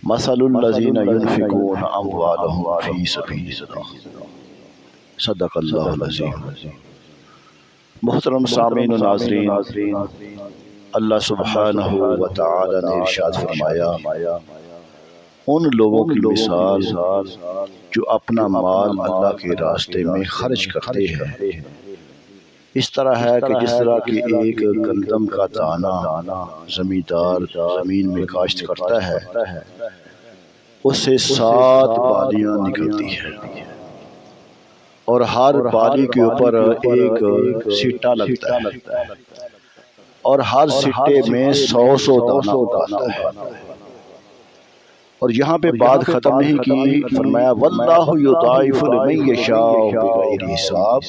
مثل الذین ينفقون اموالهم فی سبیل اللہ صدق اللہ العظیم۔ محترم سامعین و ناظرین، اللہ سبحانہ و تعالی نے ارشاد فرمایا، ان لوگوں کی مثال جو اپنا مال اللہ کے راستے میں خرچ کرتے ہیں اس طرح ہے کہ جس طرح کہ ایک گندم کا دانہ زمیندار زمین میں کاشت کرتا ہے، اس سے 7 بالیاں نکلتی ہیں اور ہر بالی کے اوپر ایک سٹا لگتا ہے اور ہر سٹے میں 100 دانہ اگاتا ہے۔ اور یہاں پہ بات ختم نہیں کی، فرمایا واللہ یضاعف لمن یشاء بغیر حساب،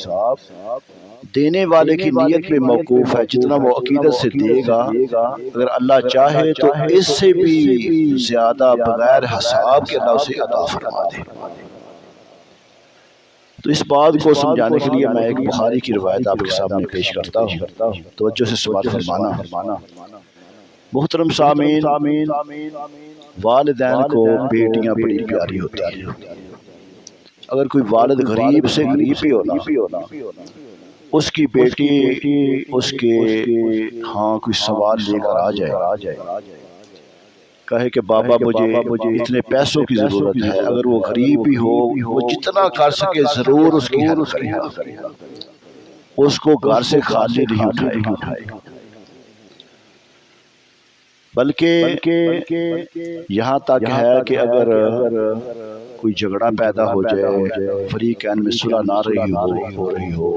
دینے والے کی نیت پہ موقوف ہے، جتنا وہ عقیدت سے دے گا اگر اللہ چاہے تو اس سے بھی زیادہ بغیر حساب کے اللہ اسے عطا فرما دے۔ تو اس بات کو سمجھانے کے لیے میں ایک بخاری کی روایت آپ کے سامنے پیش کرتا ہوں، توجہ سے سماعت فرمانا۔ محترم سامعین، والدین کو بیٹیاں بڑی پیاری ہوتی ہیں۔ اگر کوئی والد غریب سے غریب بھی ہونا، اس کی بیٹی اس کے ہاں کوئی سوال لے کر آ جائے، کہے کہ بابا مجھے اتنے پیسوں کی ضرورت ہے، اگر وہ غریب بھی ہو وہ جتنا کر سکے ضرور اس کی ہیلپ کرے گا، اس کو گھر سے خالی نہیں اٹھائے گا، بلکہ یہاں تک ہے کہ اگر کوئی جھگڑا پیدا ہو جائے، فریقین میں صلح نہ ہو رہی ہو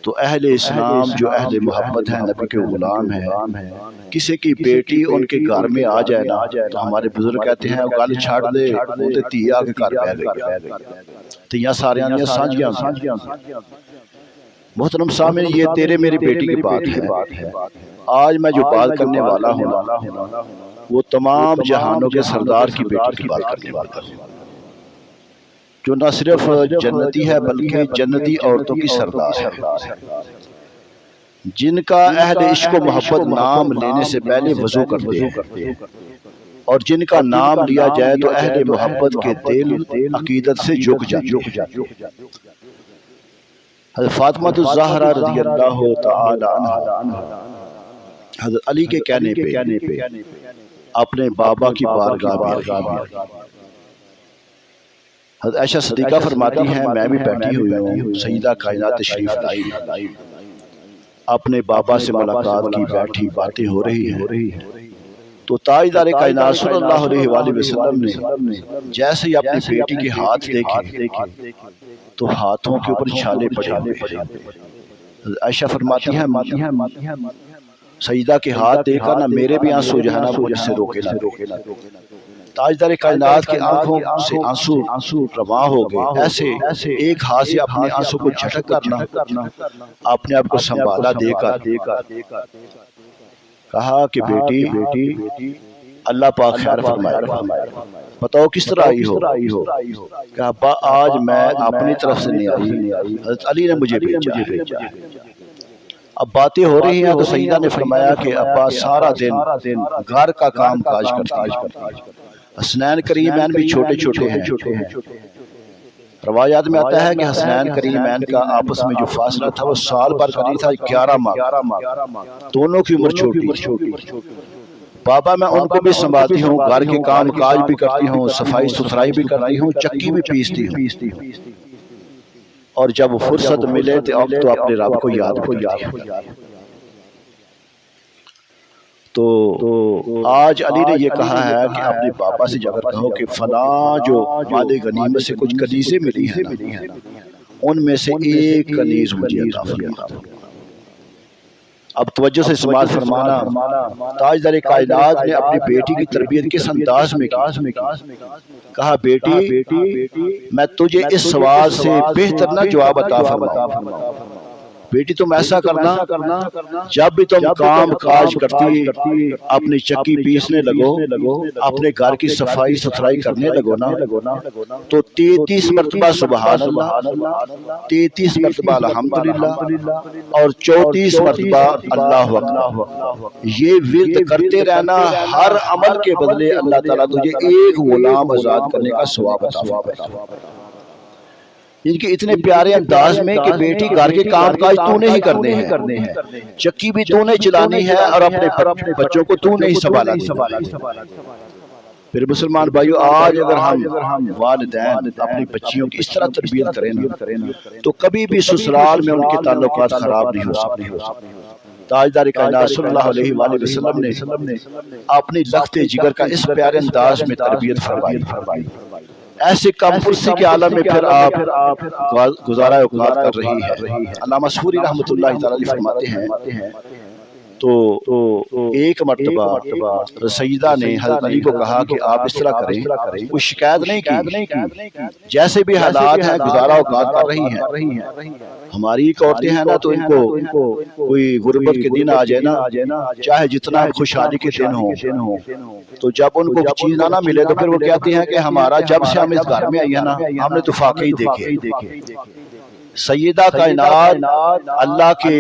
تو اہل اسلام جو اہل محبت ہیں، نبی کے غلام ہیں، کسی کی بیٹی ان کے گھر میں آ جائے نا تو ہمارے بزرگ کہتے ہیں گل چھاڑ دے وہ تے تیا کے گھر پہ گئی، تیاں ساریاں دیاں سانجیاں۔ محترم سامنے یہ تیرے میری بیٹی کی بات ہے۔ آج میں جو بات کرنے والا ہوں وہ تمام جہانوں کے سردار کی بیٹی کی بات کرنے والا ہوں، جو نہ صرف جنتی ہے بلکہ جنتی عورتوں کی سردار ہے، جن کا اہل عشق و محبت نام لینے سے پہلے وضو کرتے ہیں، اور جن کا نام لیا جائے تو اہل محبت کے دل عقیدت سے جھک جاتے ہیں۔ حضرت فاطمہ الزہرا رضی اللہ تعالی عنہ حضرت علی کے کہنے پہ اپنے بابا کی بارگاہ میں رہی۔ حضرت عائشہ صدیقہ فرماتی ہیں میں بھی بیٹھی ہوئی ہوں، سیدہ کائنات تشریف لائی، اپنے بابا سے ملاقات کی، بیٹھی باتیں ہو رہی ہیں تو تاجدار کائنات صلی اللہ علیہ وآلہ وسلم نے جیسے ہی اپنی بیٹی کے ہاتھ دیکھے تو ہاتھوں کے اوپر چھالے پڑے ہوئے۔ عائشہ فرماتی ہیں سیدہ کے ہاتھ دیکھا نا میرے بھی آنسو جو ہے نا وہ مجھ سے روکے نا، تاجدار کائنات کے آنکھوں سے آنسو رواں ہو گئے، ایسے ایک ہاتھ سے اپنے آنسو کو جھٹک کرنا، اپنے آپ کو سنبھالا دے کر کہا کہ بیٹی اللہ پاک خیر فرمائے، بتاؤ کس طرح آئی ہو؟ کہ ابا آج میں اپنی طرف سے نہیں آئی، حضرت علی نے مجھے بھیجا۔ اب باتیں ہو رہی ہیں تو سیدہ نے فرمایا کہ ابا سارا دن گھر کا کام کاج کرتی ہیں، حسنین کریمین بھی چھوٹے چھوٹے ہیں۔ روایات میں آتا ہے کہ حسنین کریمین کا آپس میں جو فاصلہ تھا وہ سال بھر کا نہیں تھا، 11 ماہ، دونوں کی عمر چھوٹی۔ بابا میں ان کو بھی سنبھالتی ہوں، گھر کے کام کاج بھی کرتی ہوں، صفائی ستھرائی بھی کرتی ہوں، چکی بھی پیستی ہوں، اور جب فرصت ملے تو اب تو اپنے رب کو یاد کرتی ہوں۔ تو آج علی نے یہ کہا ہے کہ اپنے بابا سے اگر کہو کہ فلاں جو مال غنیمت سے کچھ کنیزیں ملی ہیں نا ان میں سے ایک کنیز مجھے عطا فرما۔ اب توجہ سے سماعت فرمانا، تاجدار کائنات نے اپنی بیٹی کی تربیت کس انداز میں کی؟ کہا بیٹی میں تجھے اس سوال سے بہتر نہ جواب عطا فرماؤں، بیٹی تم ایسا کرنا جب بھی تم کام کاج کرتی اپنی چکی پیسنے لگو اپنے گھر کی صفائی ستھرائی کرنے لگو نا تو 33 مرتبہ سبحان اللہ 33 مرتبہ الحمدللہ اور 34 مرتبہ اللہ اکبر یہ ورد کرتے رہنا، ہر عمل کے بدلے اللہ تعالیٰ تجھے ایک غلام آزاد کرنے کا ثواب عطا فرمائے۔ ان کے اتنے پیارے انداز میں کہ بیٹی گھر کے کام کاج تو نے ہی کرنے ہیں، چکی بھی تو نے چلانی ہے اور اپنے بچوں کو تو نے ہی سنبھالنا۔ پھر مسلمان بھائیو، آج اگر ہم والدین اپنی بچیوں کی اس طرح تربیت کریں نا تو کبھی بھی سسرال میں ان کے تعلقات خراب نہیں ہو سکتے۔ تاجدار کائنات صلی اللہ علیہ وآلہ وسلم نے اپنی لخت جگر کا اس پیارے انداز میں تربیت فرمائی۔ ایسے کم پرسی کے عالم میں پھر آپ گزارہ اوقات کر رہی ہے۔ علامہ سحوری رحمۃ اللہ تعالی فرماتے ہیں تو ایک مرتبہ سیدہ نے حضرت علی کو کہا کہ آپ اس طرح کریں، کوئی شکایت نہیں کی، جیسے بھی حالات ہیں گزارہ اوقات کر رہی ہیں۔ ہماری ایک عورتیں ہیں نا تو ان کو کوئی غربت کے دن آ جائے نا، چاہے جتنا خوشحالی کے دن ہوں، تو جب ان کو چیز نہ ملے تو پھر وہ کہتی ہیں کہ ہمارا جب سے ہم اس گھر میں آئی ہیں نا ہم نے تو فاقے ہی دیکھے۔ سیدہ کائنات اللہ کے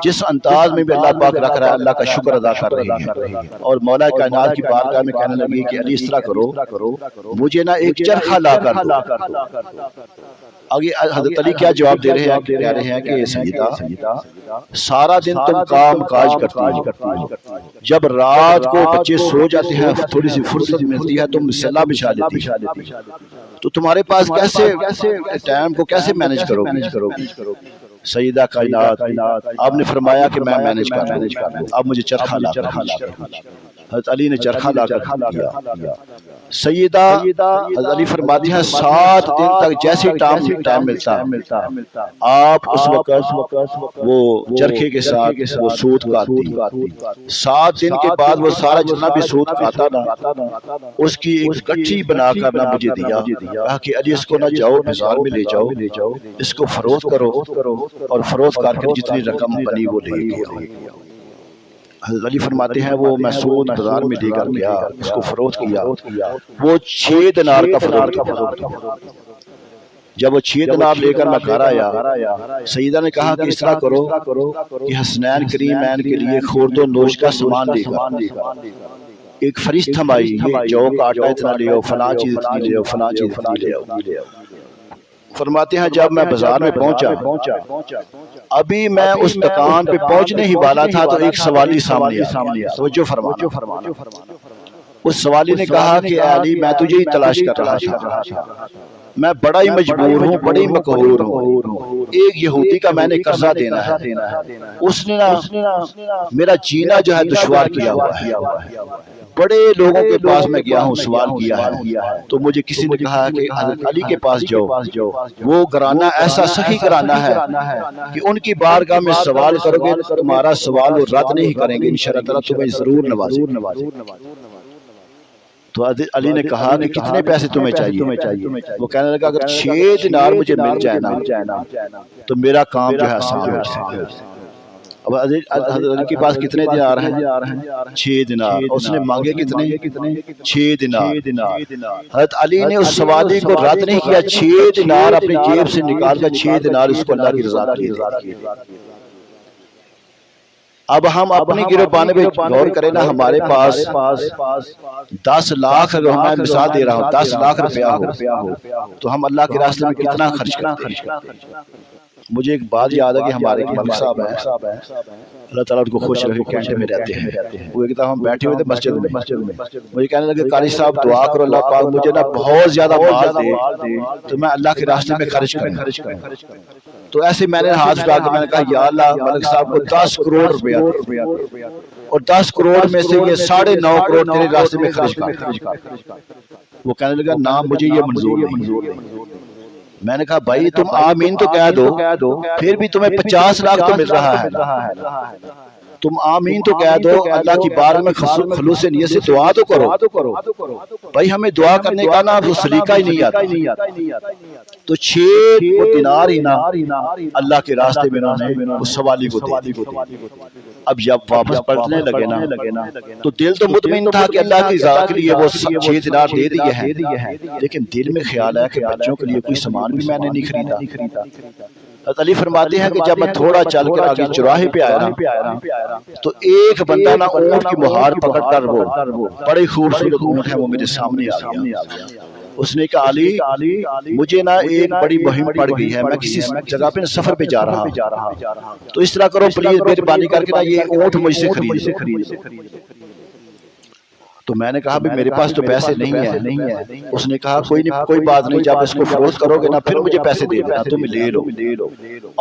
جس انداز میں بھی اللہ پاک رکھ رہا ہے اللہ کا شکر ادا کر رہی ہے، اور مولا کائنات کی بارگاہ میں کہنے لگی کہ علی اس طرح کرو، مجھے نہ ایک چرخہ لا کر دو۔ آگے حضرت علی کیا جواب دے رہے ہیں؟ کہہ رہے ہیں کہ سیدہ سارا دن تم کام کاج کرتی، جب رات کو بچے سو جاتے ہیں تھوڑی سی فرصت ملتی ہے تم مسلح بچھا لیتی، تو تمہارے پاس کیسے ٹائم کو کیسے مینج کرو گی؟ سیدہ کائنات آپ نے فرمایا کہ میں مینج کر لوں، اب مجھے چرخہ لا کر حضرت علی نے چرخہ لا کر دیا۔ سیدہ حضرت علی فرماتی ہیں 7 دن تک جیسے ٹائم ملتا آپ اس وقت وہ چرخے کے ساتھ وہ سوت کاٹتی۔ 7 دن کے بعد وہ سارا جتنا بھی سوت کاٹا نا اس کی ایک گٹھی بنا کر نہ مجھے دیا، کہا کہ علی اس کو نہ جاؤ بازار میں لے جاؤ، اس کو فروخت کرو اور فروخت کر کے جتنی رقم بنی وہ لے گیا۔ حضرت علی فرماتے ہیں وہ میں سود بازار میں لے کر گیا، اس کو فروخت کیا، وہ 6 دینار کا فروخت کیا۔ جب وہ 6 دینار لے کر میں گھر آیا، سیدہ نے کہا کہ اس طرح کرو کہ حسنین کریمین کے لیے خورد و نوش کا سامان لے کر ایک فہرست ہمائی، یہ جو کا آٹا اتنا لے آؤ، فلاں چیز اتنی لے آؤ، فلاں چیز اتنی لے آؤ۔ فرماتے ہیں جب میں بازار میں پہنچا، ابھی میں اس دکان پہ پہنچنے ہی والا تھا تو ایک سوالی سامنے آیا، توجہ فرمانا۔ اس سوالی نے کہا کہ اے علی میں تجھے ہی تلاش کر رہا تھا، میں بڑا ہی مجبور ہوں، بڑی مقہور ہوں، ایک یہودی کا میں نے قرضہ دینا ہے، اس نے میرا جینا جو ہے دشوار کیا ہوا ہے، بڑے لوگوں کے پاس میں گیا ہوں، سوال کیا ہے، تو مجھے کسی نے کہا کہ حضرت علی کے پاس جاؤ، وہ گھرانہ ایسا سخی گھرانہ ہے کہ ان کی بارگاہ میں سوال کرو گے تمہارا سوال وہ رد نہیں کریں گے، انشاءاللہ تعالیٰ تمہیں ضرور نوازیں گے۔ تو علی نے کہا کہ کتنے پیسے تمہیں چاہیے؟ وہ کہنے لگا اگر 6 دینار مجھے مل جائے نا تو میرا کام جو ہے آسان ہو جائے۔ اب حضرت علی کے پاس کتنے دینار ہیں؟ 6 دینار۔ اس نے مانگے کتنے؟ 6 دینار۔ حضرت علی نے اس سوالی کو رد نہیں کیا، 6 دینار اپنی جیب سے نکال کر 6 دینار اس کو اللہ کی رضا کے لیے۔ اب ہم اپنی گروبانے پہ غور کریں نا، ہمارے پاس 10 لاکھ، اگر میں مثال دے رہا ہوں 10 لاکھ روپیہ ہو تو ہم اللہ کے راستے میں کتنا خرچ کرتے ہیں؟ مجھے ایک بات یاد ہے کہ ہمارے ملک صاحب ہیں، اللہ تعالیٰ ان کو خوش رکھے، کینٹے میں رہتے ہیں، وہ ایک دفعہ ہم بیٹھے ہوئے تھے مسجد میں، مجھے کہنے لگے قاری صاحب دعا کرو اللہ پاک مجھے نا بہت زیادہ مال دے تو میں اللہ کے راستے میں خرچ کروں۔ تو ایسے میں نے ہاتھ اٹھا کے میں نے کہا یا اللہ ملک صاحب کو 10 کروڑ روپیہ اور 10 کروڑ میں سے یہ 9.5 کروڑ تیرے راستے میں خرچ کر۔ وہ کہنے لگا نا مجھے یہ منظور نہیں۔ میں نے کہا بھائی تم آمین تو کہہ دو، پھر بھی تمہیں 50 لاکھ تو مل رہا ہے، تم آمین تو کہہ دو، اللہ کی بار میں خلوص نیت سے دعا تو کرو۔ بھائی ہمیں دعا کرنے کا نا وہ سلیقہ ہی نہیں آتا۔ تو 6 دینار ہی نا اللہ کے راستے میں انہوں نے اس سوالی کو دے دی۔ اب جب واپس پلٹنے لگے نا تو دل تو مطمئن تھا کہ اللہ کی رضا کے لیے وہ 6 دینار دے دیے ہیں، لیکن دل میں خیال ہے کہ بچوں کے لیے کوئی سامان بھی میں نے نہیں خریدا۔ حضرت علی فرماتے ہیں کہ جب میں تھوڑا چل کر آگے چوراہے پہ آیا تو ایک بندہ نا اونٹ کی مہار پکڑ کر، وہ بڑے خوبصورت اونٹ ہے، وہ میرے سامنے آ گیا۔ اس نے کہا علی مجھے نا ایک بڑی مہم پڑ گئی ہے، میں کسی جگہ پہ سفر پہ جا رہا ہوں، تو اس طرح کرو پلیز مہربانی کر کے نا یہ اونٹ مجھ سے خرید۔ تو میں نے کہا بھی میرے پاس تو پیسے نہیں ہیں۔ اس نے کہا کوئی بات نہیں، جب اس کو فروخت کرو گے نا پھر مجھے پیسے دے دینا، تم لے لو،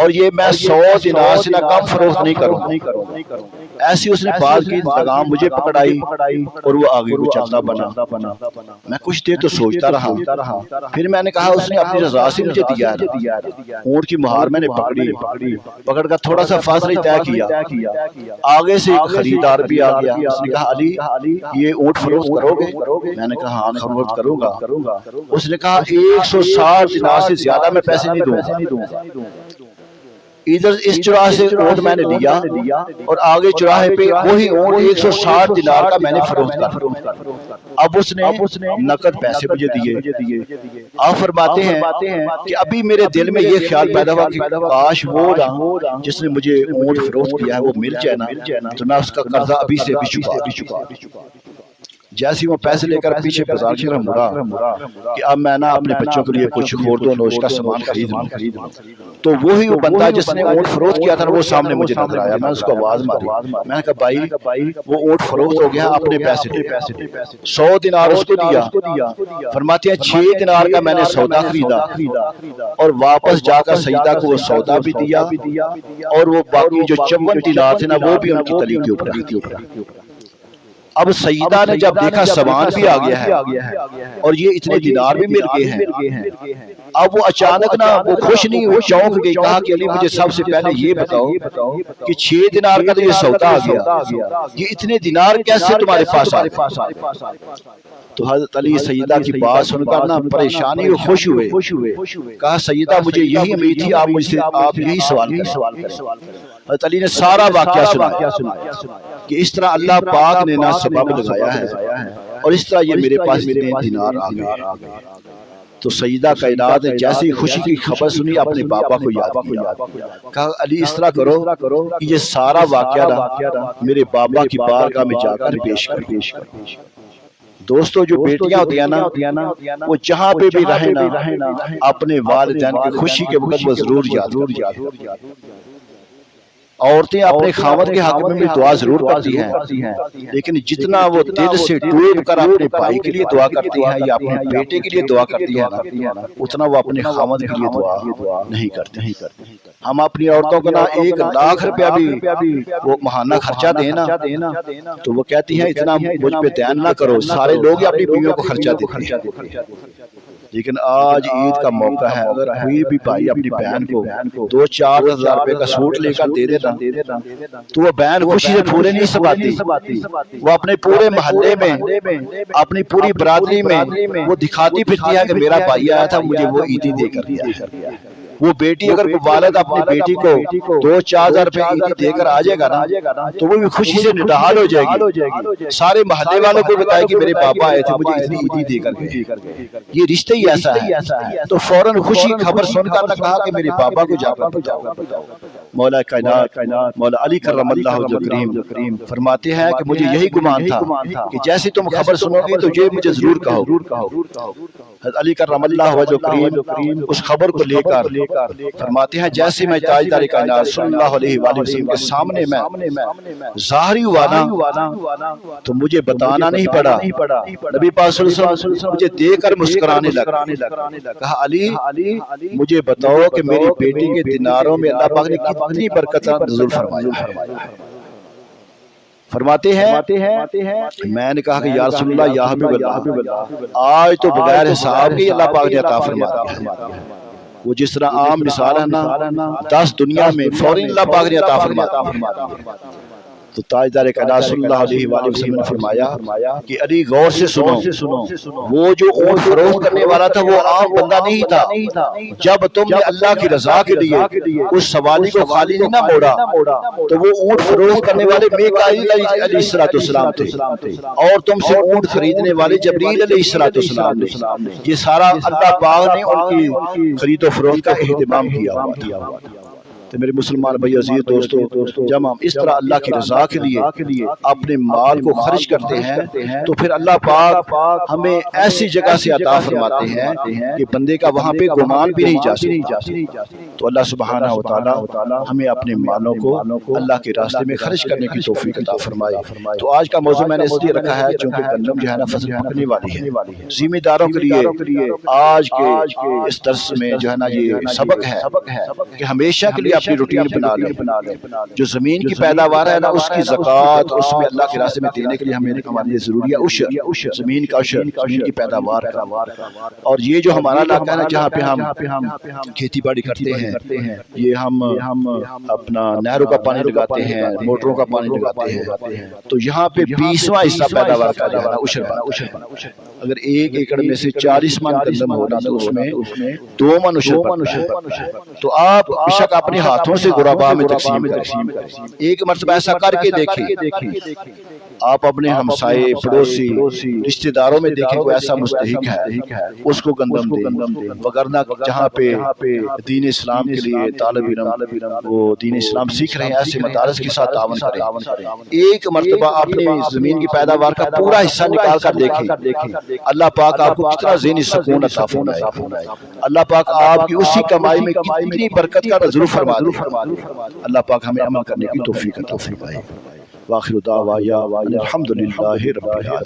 اور یہ میں 100 دینار سے نہ کم فروخت نہیں کروں۔ ایسی اس نے بات کی، لگام مجھے پکڑائی اور وہ آگے کو چلتا بنا۔ میں کچھ دیر تو سوچتا رہا، پھر میں نے کہا اس نے اپنی رضا سے مجھے دیا ہے۔ اونٹ کی مہار میں نے پکڑ کر تھوڑا سا فاصلہ طے کیا، آگے سے ایک خریدار بھی آ گیا۔ اس نے کہا علی یہ اونٹ فروخت کرو گے؟ میں نے کہا ہاں فروخت کروں گا۔ اس نے کہا 160 دینار سے زیادہ میں پیسے نہیں دوں گا۔ ادھر اس چوراہے سے اونٹ میں نے لیا اور آگے چوراہے پہ وہی اونٹ 160 دینار کا میں نے فروخت کر۔ اب اس نے نقد پیسے مجھے دیے۔ آپ فرماتے ہیں کہ ابھی میرے دل میں یہ خیال پیدا ہوا کہ کاش وہ جس نے مجھے اونٹ فروخت کیا ہے وہ مل جائے نا تو میں اس کا قرضہ ابھی سے بھی چکا۔ جیسے وہ پیسے لے کر پیچھے بازار کی طرف مڑا کہ اب میں نا اپنے بچوں کے لیے کچھ خورد و نوش کا سامان خرید لوں، تو وہی وہ بندہ جس نے اونٹ فروخت کیا تھا وہ سامنے مجھے نظر آیا۔ میں اس کو آواز ماری، میں نے کہا بھائی وہ اونٹ فروخت ہو گیا، اپنے پیسے دے۔ 100 دینار اس کو دیا۔ فرماتے ہیں 6 دینار کا میں نے سودا خریدا اور واپس جا کر سیدہ کو وہ سودا بھی دیا، اور وہ باقی جو 54 دینار تھے نا وہ بھی ان کی تلی کے اوپر۔ اب سیدہ نے جب دیکھا سامان بھی آ گیا ہے اور یہ اتنے دینار بھی مل گئے ہیں، اب وہ اچانک نا وہ خوش نہیں ہوئی، چونک گئی، کہا کہ علی مجھے سب سے پہلے یہ بتاؤ کہ 6 دینار کا تو یہ سودا آ گیا، یہ اتنے دینار کیسے تمہارے پاس آئے؟ تو حضرت علی سیدہ کی بات سن کر نا پریشانی اور خوش ہوئے، کہا سیدہ مجھے یہی امید تھی آپ یہی سوال کریں۔ حضرت علی نے سارا واقعہ سنا کہ اس طرح اللہ پاک نے نا سبب لگایا ہے اور اس طرح یہ میرے پاس اتنے دینار آ گئے۔ تو سیدہ کائنات نے جیسے ہی خوشی کی خبر سنی اپنے بابا کو یاد کیا، کہا علی اس طرح کرو کہ یہ سارا واقعہ میرے بابا کی بارگاہ میں جا کر پیش کر۔ دوستو جو بیٹیاں ہوتی ہیں نا وہ جہاں پہ بھی رہیں نا اپنے والدین کی خوشی کے وقت وہ ضرور یاد۔ عورتیں اپنے خاوند کے حق میں بھی دعا ضرور کرتی ہیں، لیکن جتنا وہ دل سے ڈوب کر اپنے بھائی کے لیے دعا کرتی ہیں یا اپنے بیٹے کے لیے دعا کرتی ہیں نا اتنا وہ اپنے خاوند کے لیے دعا نہیں کرتے۔ ہم اپنی عورتوں کو نا 1 لاکھ روپیہ بھی وہ ماہانہ خرچہ دینا تو وہ کہتی ہیں اتنا مجھ پہ دین نہ کرو، سارے لوگ اپنی بیویوں کو خرچہ دیتے ہیں۔ لیکن آج عید کا موقع ہے، اگر کوئی بھی بھائی اپنی بہن کو 2-4 ہزار روپے کا سوٹ لے کر دے دیتا تو وہ بہن خوشی سے پورے نہیں سماتی، وہ اپنے پورے محلے میں اپنی پوری برادری میں وہ دکھاتی پھرتی ہے کہ میرا بھائی آیا تھا مجھے وہ عیدی دے کر دیا۔ وہ بیٹی اگر والد اپنی بیٹی کو 2-4 ہزار روپے عیدی دے کر آ جائے گا نا تو وہ بھی خوشی سے نڈال ہو جائے گی، سارے محلے والوں کو بتائے کہ میرے پاپا آئے تھے مجھے اتنی عیدی دے کر گئے۔ یہ رشتہ ہی ایسا ہے۔ تو فوراً خوشی خبر سن کر نے کہا کہ میرے پاپا کو جا کر بتاؤ۔ مولا کائنات مولا علی کرم اللہ وجہ کریم فرماتے ہیں کہ مجھے یہی گمان تھا کہ جیسے تم خبر سنو گے تو یہ مجھے ضرور کہو۔ علی کرم اللہ وجہ کریم اس خبر کو لے کر فرماتے ہیں جیسے میں تاجدار کائنات صلی اللہ علیہ وآلہ وسلم کے سامنے میں ظاہری ہوا نا تو مجھے بتانا نہیں پڑا، نبی پاک صلی اللہ علیہ وسلم مجھے دیکھ کر مسکرانے لگا۔ کہا علی مجھے بتاؤ کہ میری بیٹی کے دیناروں میں اللہ پاک نے کتنی برکت نزول فرمایا۔ فرماتے ہیں میں نے کہا کہ یا رسول اللہ یا حبیب اللہ آج تو بغیر حساب کے اللہ پاک نے عطا فرما دیا۔ وہ جس طرح عام مثال ہے نا 10 دنیا میں فوراً اللہ پاک نے عطا فرما دیا۔ تو تاجدار کائنات صلی اللہ علیہ وآلہ وسلم نے فرمایا کہ علی غور سے سنو، وہ جو اونٹ فروخت کرنے والا تھا وہ عام بندہ نہیں تھا. جب تم نے اللہ کی رضا کے لیے اس سوالی کو خالی نہیں نہ موڑا تو وہ اونٹ فروخت کرنے والے میکائیل علیہ السلام تھے اور تم سے اونٹ خریدنے والے جبریل علیہ السلام نے. یہ سارا اللہ پاک نے ان کی خرید و فروخت کا اہتمام کیا ہوا. تو میرے مسلمان بھائی عزیز دوستو، جب ہم اس طرح اللہ کی رضا کے لیے اپنے مال کو خرچ کرتے ہیں تو پھر اللہ پاک ہمیں ایسی جگہ سے عطا فرماتے ہیں کہ بندے کا وہاں پہ گمان بھی نہیں جا سکتا. تو اللہ سبحانہ و تعالی ہمیں اپنے مالوں کو اللہ کے راستے میں خرچ کرنے کی توفیق عطا فرمائے. تو آج کا موضوع میں نے اس لیے رکھا ہے چونکہ گندم جو ہے نا فصل پکنے والی ہے. ذمہ داروں کے لیے آج کے اس درس میں جو ہے نا یہ سبق ہے کہ ہمیشہ کے لیے اپنی روٹین بنا لیں. جو زمین کی پیداوار ہے نا اس کی زکوٰۃ اس میں اللہ کے راستے میں دینے کے لیے ہمارے لیے ضروری ہے عشر، زمین کا عشر، زمین کی پیداوار کا. اور یہ جو ہمارا علاقہ ہے نا جہاں پہ ہم کھیتی باڑی کرتے ہیں، یہ ہم اپنا نہروں کا پانی لگاتے ہیں، موٹروں کا پانی لگاتے ہیں، تو یہاں پہ 20واں حصہ پیداوار کا جو ہے نا عشر بنا. اگر 1 ایکڑ میں سے 40 من گندم ہونا تو اس میں 2 من عشر بنتا ہے. تو آپ بشک اپنے ہاتھوں سے غرباء میں تقسیم کریں. ایک مرتبہ ایسا کر کے دیکھیں، آپ اپنے ہمسائے، پڑوسی، رشتہ داروں میں دیکھیں کوئی ایسا مستحق ہے اس کو گندم دیں. وگرنہ جہاں پہ دین اسلام کے لیے طالب علم وہ دین اسلام سیکھ رہے ہیں ایسے مدارس کے ساتھ تعاون کریں. ایک مرتبہ اپنی زمین کی پیداوار کا پورا حصہ نکال کر دیکھیں، اللہ پاک آپ کو کتنا ذہنی سکون عطا فرمائے. اللہ پاک آپ کی اسی کمائی میں کتنی برکت کا نظر فرما دے. اللہ پاک ہمیں عمل کرنے کی توفیق عطا فرمائے. وآخر دعوانا الحمدللہ رب العالمین.